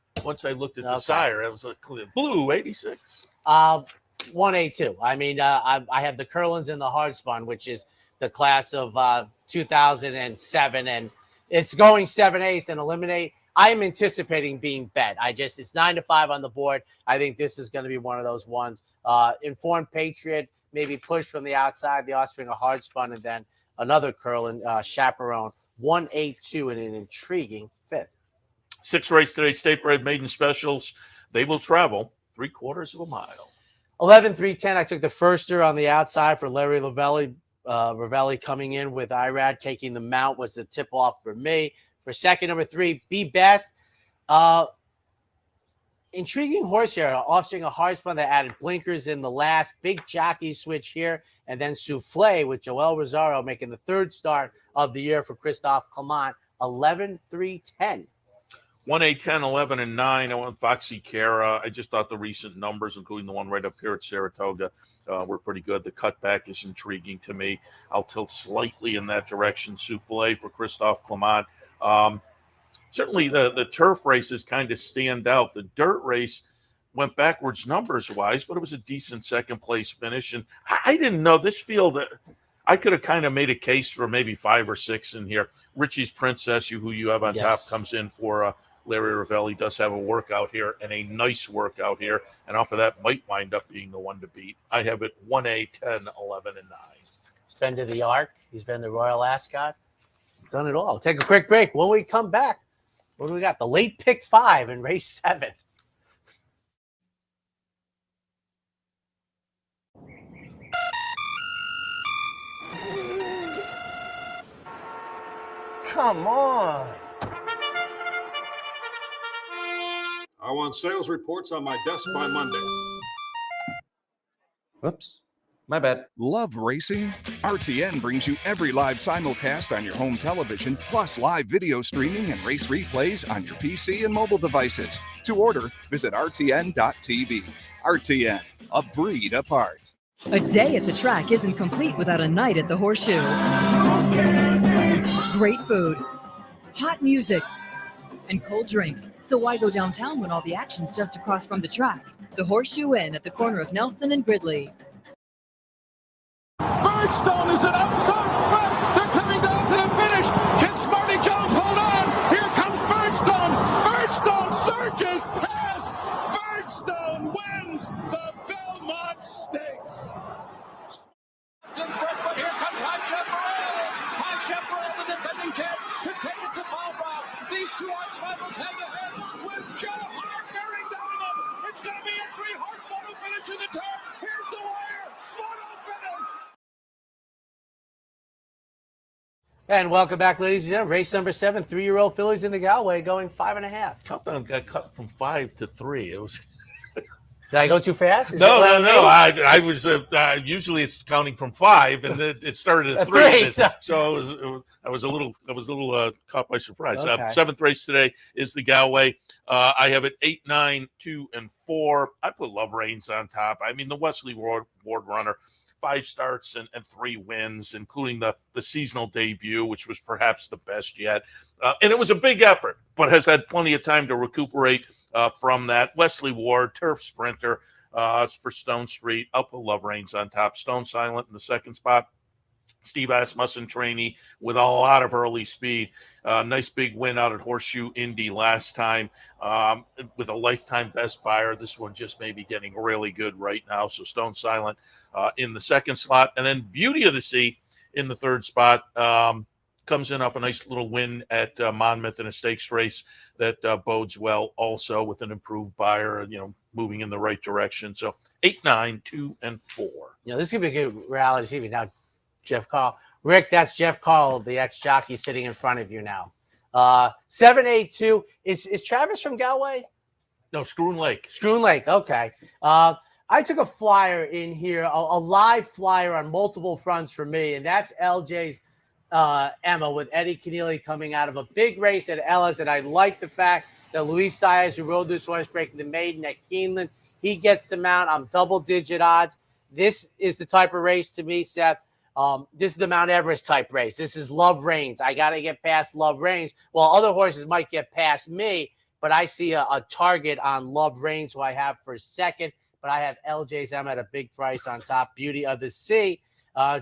sire, it was clear Blue 86. 182. I mean, I have the Curlins and the Hard Spun, which is the class of 2007, and it's going 7/8 and eliminate. I am anticipating being bet. It's 9-5 on the board. I think this is going to be one of those ones. Informed Patriot, maybe push from the outside, the offspring of Hard Spun, and then another Curlin, Chaperone. 182 in an intriguing 5th. 6 race today, State Bred Maiden Specials. They will travel 3/4 of a mile. 11-3-10. I took the firster on the outside for Larry Ravelli. Ravelli coming in with Irad taking the mount was the tip off for me. For second, number 3, Be Best. Intriguing horse here. Offspring a Hard Spun that added blinkers in the last. Big jockey switch here. And then Souffle with Joel Rosario making the 3rd start of the year for Christophe Clement. 11, 3, 10. 1A, 10, 11, and 9. I went Foxy Cara. I just thought the recent numbers, including the one right up here at Saratoga, were pretty good. The cutback is intriguing to me. I'll tilt slightly in that direction. Souffle for Christophe Clement. Certainly the turf races kind of stand out. The dirt race went backwards numbers-wise, but it was a decent second-place finish. And I didn't know this field I could have kind of made a case for maybe 5 or 6 in here. Richie's Princess, who you have on top, comes in for Larry Ravelli. Does have a workout here, and a nice workout here. And off of that might wind up being the one to beat. I have it 1A, 10, 11, and 9. He's been to the Ark. He's been the Royal Ascot. He's done it all. Take a quick break. When we come back, what do we got? The late pick 5 in race 7. Come on. I want sales reports on my desk by Monday. Whoops. My bad. Love racing? RTN brings you every live simulcast on your home television, plus live video streaming and race replays on your PC and mobile devices. To order, visit rtn.tv. RTN, a breed apart. A day at the track isn't complete without a night at the Horseshoe. Great food, hot music, and cold drinks. So why go downtown when all the action's just across from the track? The Horseshoe Inn at the corner of Nelson and Gridley. Birdstone is an outside front. They're coming down to the finish. Can Smarty Jones hold on? Here comes Birdstone. Birdstone surges past. Birdstone wins the Belmont Stakes. But here comes High Chaparral. High Chaparral, the defending champ, to take it to Falbrough. These two arch rivals head to head with Joe Hart bearing down on them. It's going to be a 3-horse photo finish to the turn. Here's the wire. Photo finish. And welcome back, ladies and gentlemen. Race number 7, 3-year-old fillies in the Galway going 5.5. Countdown got cut from 5 to 3. It was. Did I go too fast? No. I was usually it's counting from 5, and it started at 3. So I was a little caught by surprise. Okay. 7th race today is the Galway. I have it 8, 9, 2, and 4. I put Love Reigns on top. I mean, the Wesley Ward runner, 5 starts and 3 wins, including the seasonal debut, which was perhaps the best yet. And it was a big effort, but has had plenty of time to recuperate from that. Wesley Ward, turf sprinter for Stone Street. I'll put Love Reigns on top. Stone Silent in the 2nd spot. Steve Asmussen trainee with a lot of early speed. Nice big win out at Horseshoe Indy last time with a lifetime best buyer. This one just may be getting really good right now. So Stone Silent in the 2nd slot. And then Beauty of the Sea in the 3rd spot. Comes in off a nice little win at Monmouth in a stakes race that bodes well also with an improved buyer, moving in the right direction. So 8, 9, 2, and 4. This could be a good reality TV. Now, Jeff Carl. Rick, that's Jeff Carl, the ex-jockey sitting in front of you now. 7, 8, 2. Is Travis from Galway? No, Scroon Lake. Scroon Lake, okay. I took a flyer in here, a live flyer on multiple fronts for me, and that's LJ's Emma with Eddie Keneally coming out of a big race at Ellis. And I like the fact that Luis Saez, who rode this horse breaking the maiden at Keeneland, he gets the mount. I'm double-digit odds. This is the type of race to me, Seth. This is the Mount Everest type race. This is Love Reigns. I got to get past Love Reigns. Well, other horses might get past me, but I see a target on Love Reigns, who I have for 2nd. But I have LJ's Emma at a big price on top. Beauty of the Sea.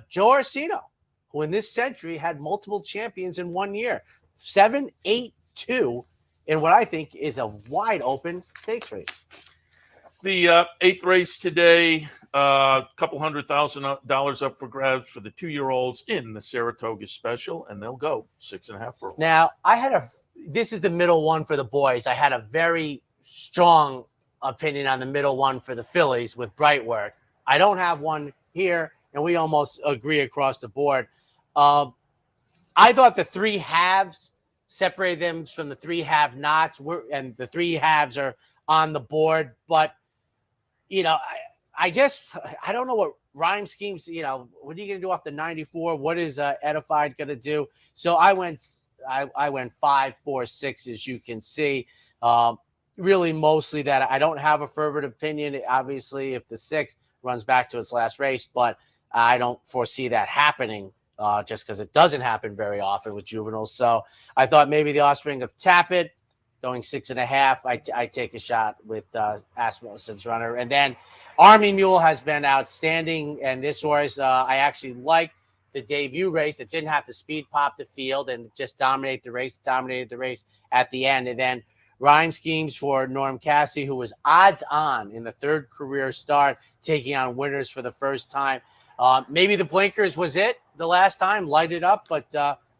Joe Orsino, who in this century had multiple champions in 1 year. 7, 8, 2 in what I think is a wide open stakes race. The 8th race today, a couple $100,000 up for grabs for the 2-year-olds in the Saratoga Special, and they'll go 6.5 for. Now, this is the middle one for the boys. I had a very strong opinion on the middle one for the fillies with Brightwork. I don't have one here, and we almost agree across the board. I thought the 3 halves separated them from the 3 have-nots, and the 3 halves are on the board. But, I don't know what rhyme schemes, what are you going to do off the 94? What is Edified going to do? So I went I went 5, 4, 6, as you can see. Really mostly that I don't have a fervent opinion. Obviously, if the 6 runs back to its last race, but I don't foresee that happening just because it doesn't happen very often with juveniles. So I thought maybe the offspring of Tappet going 6.5. I take a shot with Asmussen's runner. And then Army Mule has been outstanding. And this horse, I actually like the debut race that didn't have to speed pop the field and just dominated the race at the end. And then Rhyme Schemes for Norm Cassie, who was odds on in the 3rd career start, taking on winners for the first time. Maybe the blinkers was it the last time, light it up, but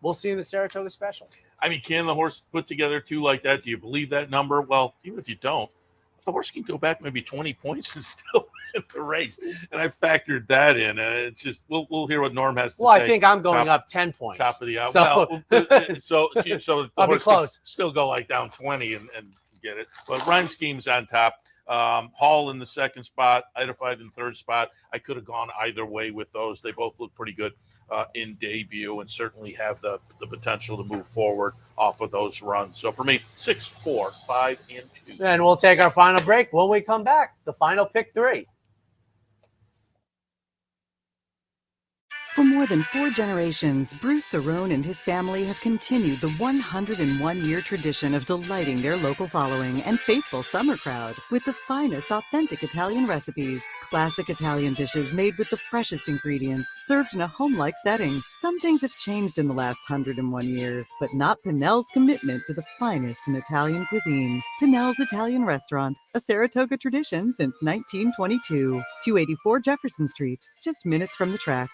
we'll see in the Saratoga Special. I mean, can the horse put together 2 like that? Do you believe that number? Well, even if you don't, the horse can go back maybe 20 points and still win the race. And I factored that in. It's just we'll hear what Norm has to say. Well, I think I'm going up 10 points. Top of the hour. So, so the I'll be close. Still go like down 20 and get it. But Rhyme Scheme's on top. Hall in the 2nd spot, Identified in 3rd spot. I could have gone either way with those. They both look pretty good in debut and certainly have the potential to move forward off of those runs. So for me, 6, 4, 5, and 2. And we'll take our final break. When we come back, the final pick 3. For more than 4 generations, Bruce Cerrone and his family have continued the 101-year tradition of delighting their local following and faithful summer crowd with the finest authentic Italian recipes. Classic Italian dishes made with the freshest ingredients, served in a home-like setting. Some things have changed in the last 101 years, but not Pinnell's commitment to the finest in Italian cuisine. Pinnell's Italian Restaurant, a Saratoga tradition since 1922. 284 Jefferson Street, just minutes from the track.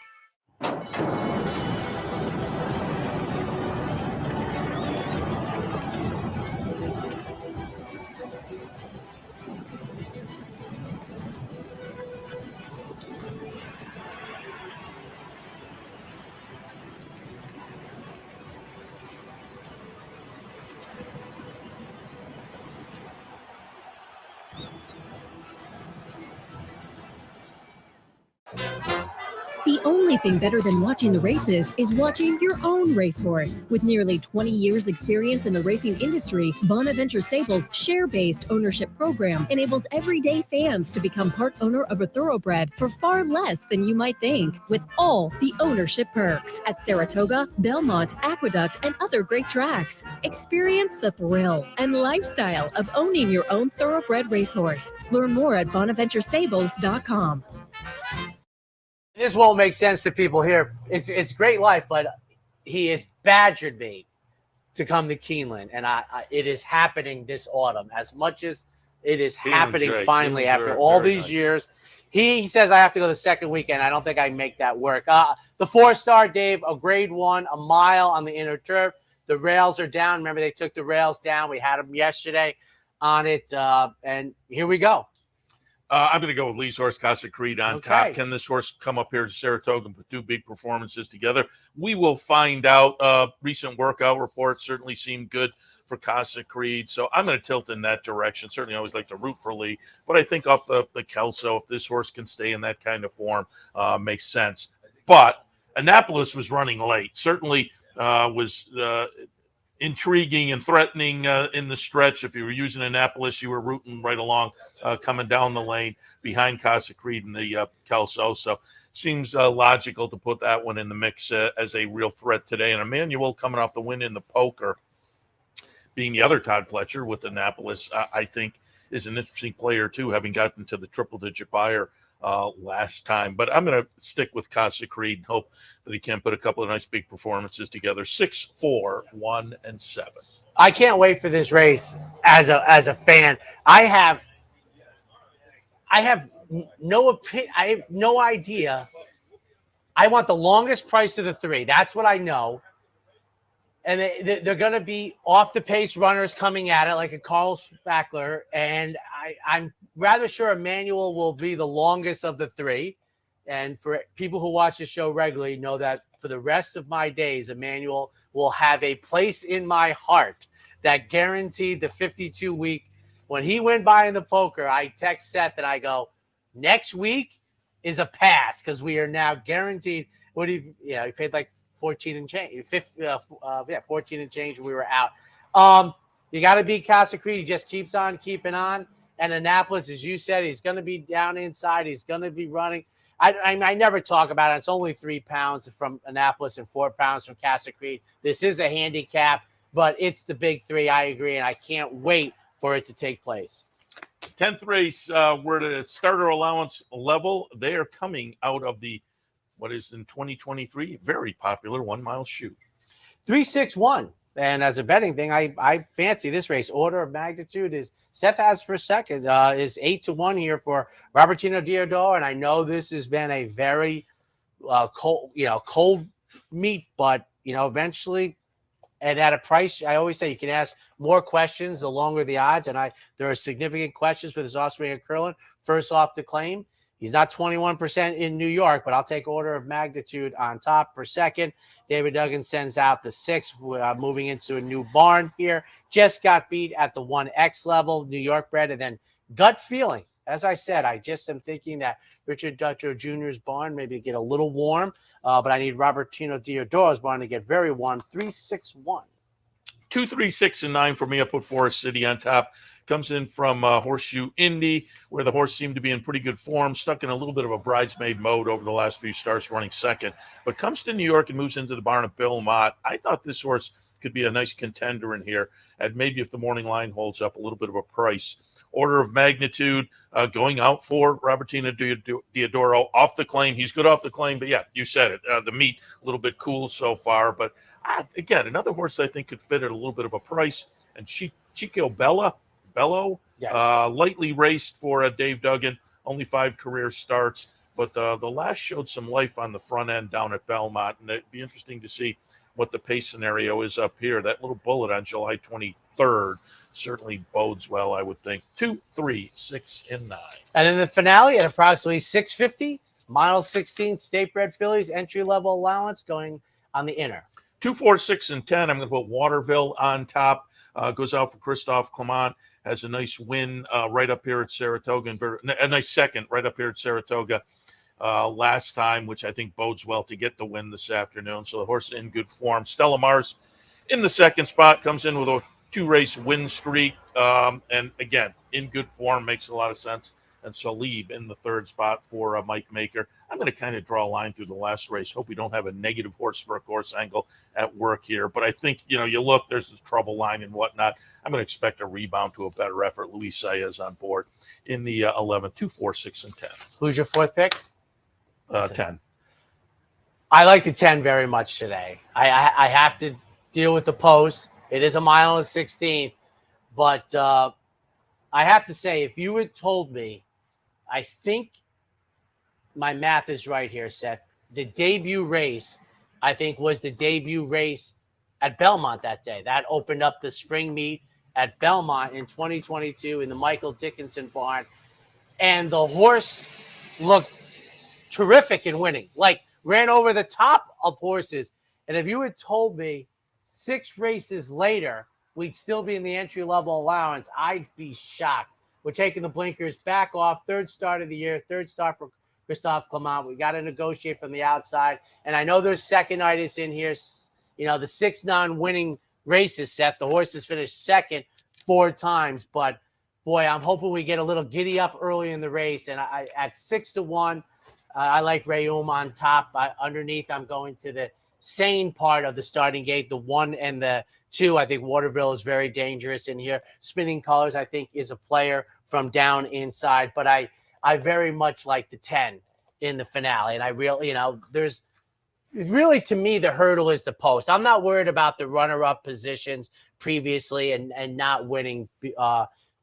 The only thing better than watching the races is watching your own racehorse. With nearly 20 years experience in the racing industry, Bonaventure Stables' share-based ownership program enables everyday fans to become part owner of a thoroughbred for far less than you might think, with all the ownership perks at Saratoga, Belmont, Aqueduct, and other great tracks. Experience the thrill and lifestyle of owning your own thoroughbred racehorse. Learn more at bonaventurestables.com. This won't make sense to people here. It's great life, but he has badgered me to come to Keeneland, and it is happening this autumn. As much as it is happening finally after all these years, he says I have to go the 2nd weekend. I don't think I make that work. The 4-star, Dave, a grade 1, a mile on the inner turf. The rails are down. Remember, they took the rails down. We had them yesterday on it, and here we go. I'm going to go with Lee's horse, Casa Creed, on top. Can this horse come up here to Saratoga and put 2 big performances together? We will find out. Recent workout reports certainly seem good for Casa Creed, so I'm going to tilt in that direction. Certainly always like to root for Lee, but I think off the Kelso, if this horse can stay in that kind of form, makes sense. But Annapolis was running late. Certainly was intriguing and threatening in the stretch. If you were using Annapolis, you were rooting right along, coming down the lane behind Casa Creed and the Kelso. So seems logical to put that one in the mix as a real threat today. And Emmanuel coming off the win in the poker, being the other Todd Pletcher with Annapolis, I think is an interesting player too, having gotten to the triple-digit buyer last time. But I'm going to stick with Casa Creed and hope that he can put a couple of nice big performances together. 6, 4, 1, and 7. I can't wait for this race as a fan. I have no opinion. I have no idea. I want the longest price of the 3. That's what I know. And they're going to be off-the-pace runners coming at it like a Carl Spackler. And I'm rather sure Emmanuel will be the longest of the 3. And for people who watch the show regularly, know that for the rest of my days, Emmanuel will have a place in my heart that guaranteed the 52-week. When he went by in the poker, I text Seth and I go, next week is a pass because we are now guaranteed. He paid like 14 and change. 14 and change. We were out. You got to beat Casa Creed. He just keeps on keeping on. And Annapolis, as you said, he's going to be down inside. He's going to be running. I never talk about it. It's only 3 pounds from Annapolis and 4 pounds from Casa Creed. This is a handicap, but it's the big 3. I agree, and I can't wait for it to take place. 10th race, we're at a starter allowance level. They are coming out of what is in 2023, very popular 1 mile shoot. 3-6-1. And as a betting thing, I fancy this race. Order of magnitude is Seth has for second is 8-1 here for Robertino Diodoro. And I know this has been a very cold meet, but eventually, and at a price, I always say you can ask more questions the longer the odds. And there are significant questions for this Austrian curling. First off, the claim. He's not 21% in New York, but I'll take order of magnitude on top for second. David Duggan sends out the 6, moving into a new barn here. Just got beat at the 1X level, New York bred, and then gut feeling. As I said, I just am thinking that Richard Dutcher Jr.'s barn maybe get a little warm, but I need Robertino Diodoro's barn to get very warm. 3-6-1. 2, 3, 6, and 9 for me. I put Forest City on top. Comes in from Horseshoe Indy, where the horse seemed to be in pretty good form, stuck in a little bit of a bridesmaid mode over the last few starts, running second. But comes to New York and moves into the barn at Belmont. I thought this horse could be a nice contender in here, and maybe if the morning line holds up, a little bit of a price. Order of magnitude going out for Robertino Diodoro off the claim. He's good off the claim, but yeah, you said it. The meat a little bit cool so far, but again, another horse I think could fit at a little bit of a price. And Chico Bello, yes. Lightly raced for Dave Duggan, only 5 career starts, but the last showed some life on the front end down at Belmont, and it'd be interesting to see what the pace scenario is up here. That little bullet on July 23rd certainly bodes well, I would think. 2, 3, 6, and 9. And in the finale at approximately 650, mile 16 state bred fillies, entry level allowance going on the inner. 2, 4, 6, and 10. I'm going to put Waterville on top. Goes out for Christophe Clement. Has a nice win right up here at Saratoga. And a nice second right up here at Saratoga last time, which I think bodes well to get the win this afternoon. So the horse is in good form. Stella Mars in the second spot. Comes in with a 2-race win streak. And again, in good form. Makes a lot of sense. And Salib in the third spot for Mike Maker. I'm going to kind of draw a line through the last race. Hope we don't have a negative horse for a course angle at work here. But I think, you look, there's this trouble line and whatnot. I'm going to expect a rebound to a better effort. Luis Saez on board in the 11th, 2, 4, 6, and 10. Who's your fourth pick? 10. I like the 10 very much today. I have to deal with the post. It is a mile and 16. But I have to say, if you had told me, I think my math is right here, Seth. The debut race, I think, was the debut race at Belmont that day. That opened up the spring meet at Belmont in 2022 in the Michael Dickinson barn. And the horse looked terrific in winning, like ran over the top of horses. And if you had told me 6 races later, we'd still be in the entry-level allowance, I'd be shocked. We're taking the blinkers back off. Third start of the year, third start for Christophe Clement. We got to negotiate from the outside. And I know there's second-itis in here. The 6 non-winning races, Seth. The horses finished second 4 times. But, boy, I'm hoping we get a little giddy up early in the race. And at 6-1, I like Rayum on top. Underneath, I'm going to the sane part of the starting gate, the 1 and the 2. I think Waterville is very dangerous in here. Spinning Colors, I think, is a player from down inside. But I very much like the 10 in the finale. And I really, there's really, to me, the hurdle is the post. I'm not worried about the runner-up positions previously and not winning.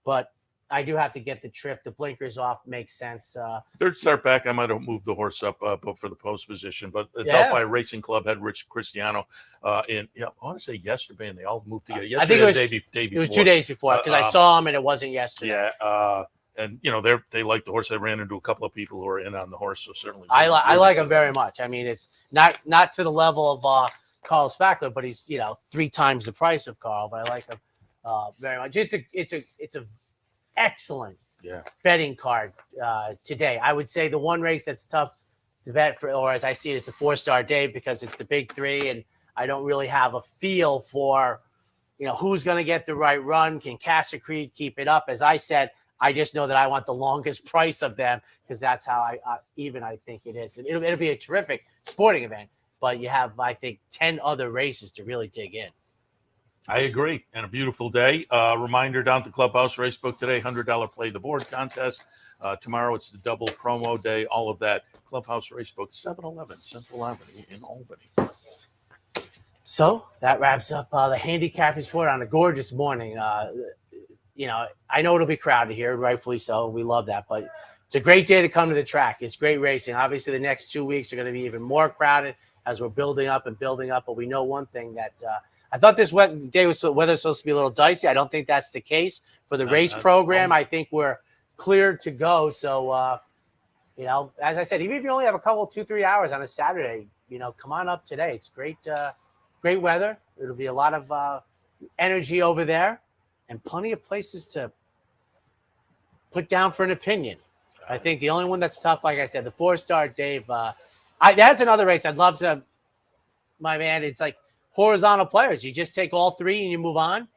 But I do have to get the trip. The blinkers off makes sense. Third start back, I might have moved the horse up for the post position. But the Delphi Racing Club had Rich Cristiano I want to say yesterday, and they all moved together. Yesterday, I think it was, day before. It was 2 days before because I saw him and it wasn't yesterday. Yeah. And they like the horse. They ran into a couple of people who are in on the horse, so certainly I like him very much. I mean, it's not to the level of Carl Spackler, but he's 3 times the price of Carl. But I like him very much. It's a excellent betting card today. I would say the one race that's tough to bet for, or as I see it, it's the 4-star day because it's the big three, and I don't really have a feel for, who's going to get the right run. Can Casa Creed keep it up? As I said, I just know that I want the longest price of them because that's how I think it is. It'll be a terrific sporting event, but you have, I think, 10 other races to really dig in. I agree. And a beautiful day. Reminder down at the Clubhouse Racebook today, $100 Play the Board contest. Tomorrow it's the double promo day, all of that. Clubhouse Racebook, 711 Central Avenue in Albany. So that wraps up the Handicappers Report on a gorgeous morning. I know it'll be crowded here, rightfully so. We love that, but it's a great day to come to the track. It's great racing. Obviously, the next 2 weeks are going to be even more crowded as we're building up. But we know one thing that I thought this day was weather supposed to be a little dicey. I don't think that's the case for the race program. I think we're cleared to go. So, as I said, even if you only have a couple, 2-3 hours on a Saturday, come on up today. It's great, great weather. It'll be a lot of energy over there and plenty of places to put down for an opinion. I think the only one that's tough, like I said, the 4-star Dave. That's another race I'd love to. My man, it's like horizontal players. You just take all three and you move on.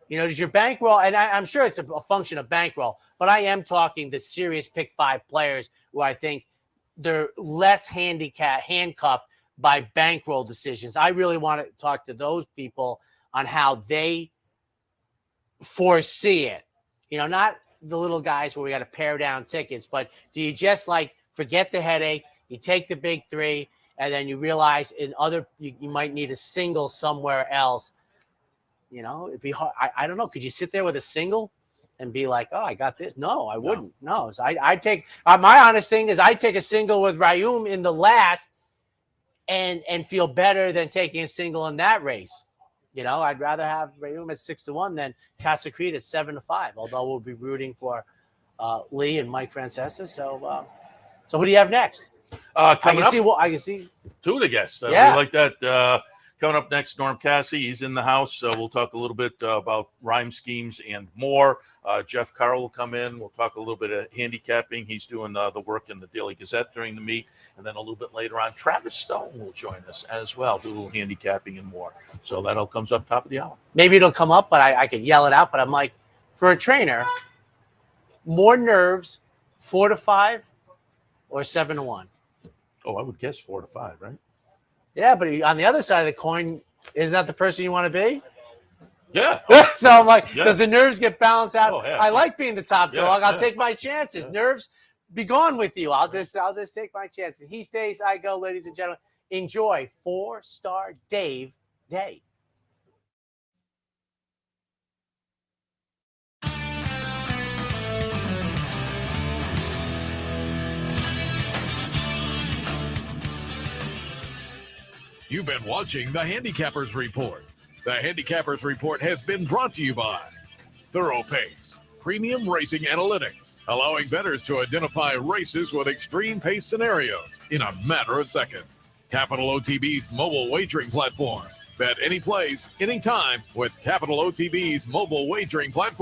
Does your bankroll, and I'm sure it's a function of bankroll, but I am talking the serious pick 5 players where I think they're less handcuffed by bankroll decisions. I really want to talk to those people on how they foresee it. Not the little guys where we got to pare down tickets, but do you just forget the headache? You take the big 3, and then you realize you might need a single somewhere else. It'd be hard. I don't know. Could you sit there with a single and be like, oh, I got this? No, I wouldn't. No. So I take my honest thing is I take a single with Rayum in the last and feel better than taking a single in that race. I'd rather have Rayum at 6-1 than Casa Creed at 7-5, although we'll be rooting for Lee and Mike Francesa. So who do you have next? I can see 2 of the guests. We like that. Coming up next, Norm Cassie. He's in the house. We'll talk a little bit about rhyme schemes and more. Jeff Carroll will come in. We'll talk a little bit of handicapping. He's doing the work in the Daily Gazette during the meet. And then a little bit later on, Travis Stone will join us as well, do a little handicapping and more. So that all comes up top of the hour. Maybe it'll come up, but I could yell it out. But I'm like, for a trainer, more nerves, 4-5 or 7-1? Oh, I would guess 4-5, right? Yeah, but on the other side of the coin, isn't that the person you want to be? Yeah. So I'm like, does the nerves get balanced out? Oh, yeah. I like being the top dog. I'll take my chances. Nerves, be gone with you. I'll just take my chances. He stays, I go, ladies and gentlemen. Enjoy 4-star Dave Day. You've been watching the Handicappers Report. The Handicappers Report has been brought to you by Thorough Pace, Premium Racing Analytics, allowing bettors to identify races with extreme pace scenarios in a matter of seconds. Capital OTB's mobile wagering platform. Bet any place, anytime with Capital OTB's mobile wagering platform.